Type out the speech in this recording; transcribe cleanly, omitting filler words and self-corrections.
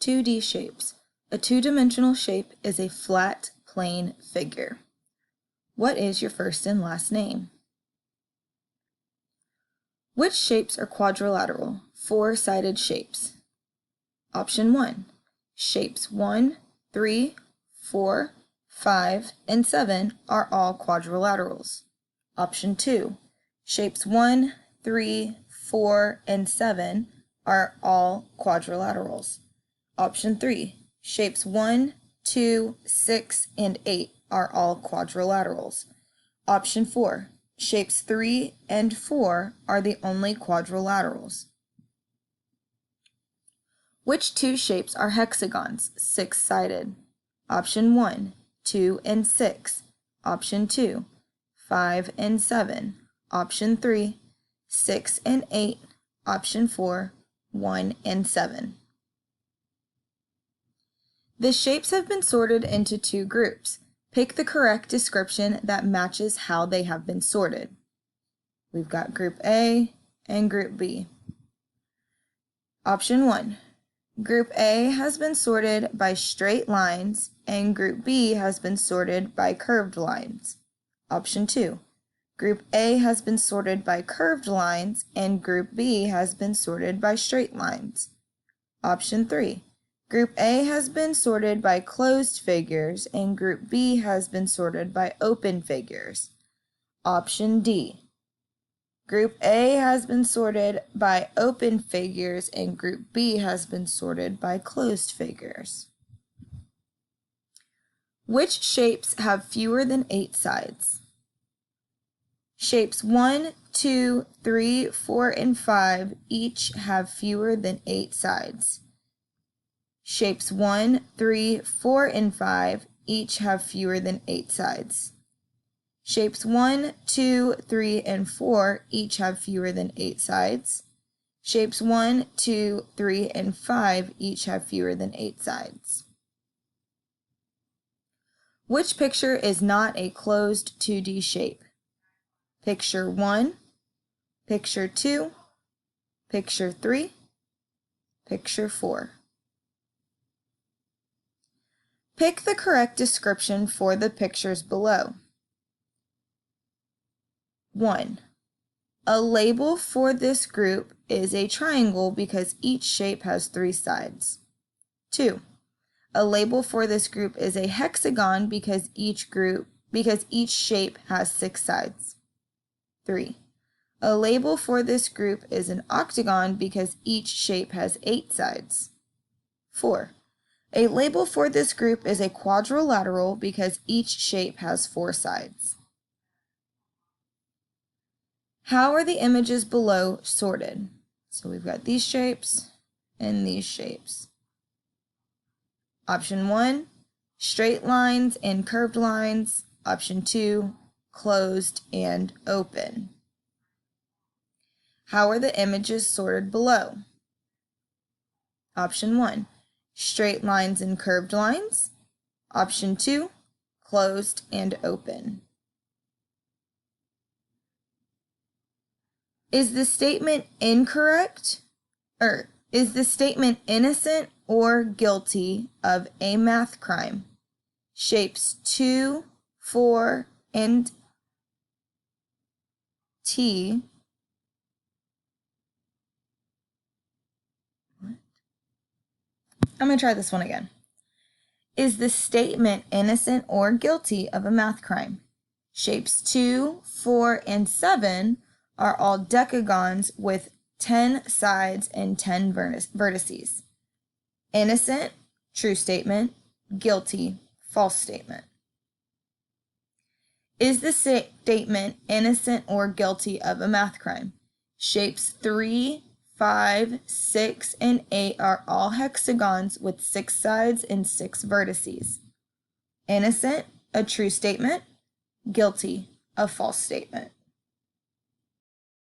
2D shapes. A two-dimensional shape is a flat, plane figure. What is your first and last name? Which shapes are quadrilateral, four-sided shapes? Option 1. Shapes 1, 3, 4, 5, and 7 are all quadrilaterals. Option 2. Shapes 1, 3, 4, and 7 are all quadrilaterals. Option 3. Shapes 1, 2, 6, and 8 are all quadrilaterals. Option 4. Shapes 3 and 4 are the only quadrilaterals. Which two shapes are hexagons, six-sided? Option 1, 2 and 6. Option 2, 5 and 7. Option 3, 6 and 8. Option 4, 1 and 7. The shapes have been sorted into two groups. Pick the correct description that matches how they have been sorted. We've got Group A and Group B. Option 1. Group A has been sorted by straight lines and Group B has been sorted by curved lines. Option 2. Group A has been sorted by curved lines and Group B has been sorted by straight lines. Option 3. Group A has been sorted by closed figures and Group B has been sorted by open figures. Option D. Group A has been sorted by open figures and Group B has been sorted by closed figures. Which shapes have fewer than 8 sides? Shapes 1, 2, 3, 4, and 5 each have fewer than 8 sides. Shapes 1, 3, 4, and 5 each have fewer than 8 sides. Shapes 1, 2, 3, and 4 each have fewer than 8 sides. Shapes 1, 2, 3, and 5 each have fewer than 8 sides. Which picture is not a closed 2D shape? Picture 1, Picture 2, Picture 3, Picture 4. Pick the correct description for the pictures below. 1. A label for this group is a triangle because each shape has 3 sides. 2. A label for this group is a hexagon because each shape has 6 sides. 3. A label for this group is an octagon because each shape has 8 sides. 4. A label for this group is a quadrilateral because each shape has 4 sides. How are the images below sorted? So we've got these shapes and these shapes. Option 1, straight lines and curved lines. Option 2, closed and open. How are the images sorted below? Option 1, straight lines and curved lines. Option 2, closed and open. Is the statement incorrect? Or is the statement innocent or guilty of a math crime? Shapes 2, 4, and T. I'm going to try this one again. Is the statement innocent or guilty of a math crime? Shapes 2, 4, and 7 are all decagons with 10 sides and 10 vertices. Innocent, true statement. Guilty, false statement. Is the statement innocent or guilty of a math crime? Shapes 3, 5, 6, and 8 are all hexagons with 6 sides and 6 vertices. Innocent, a true statement. Guilty, a false statement.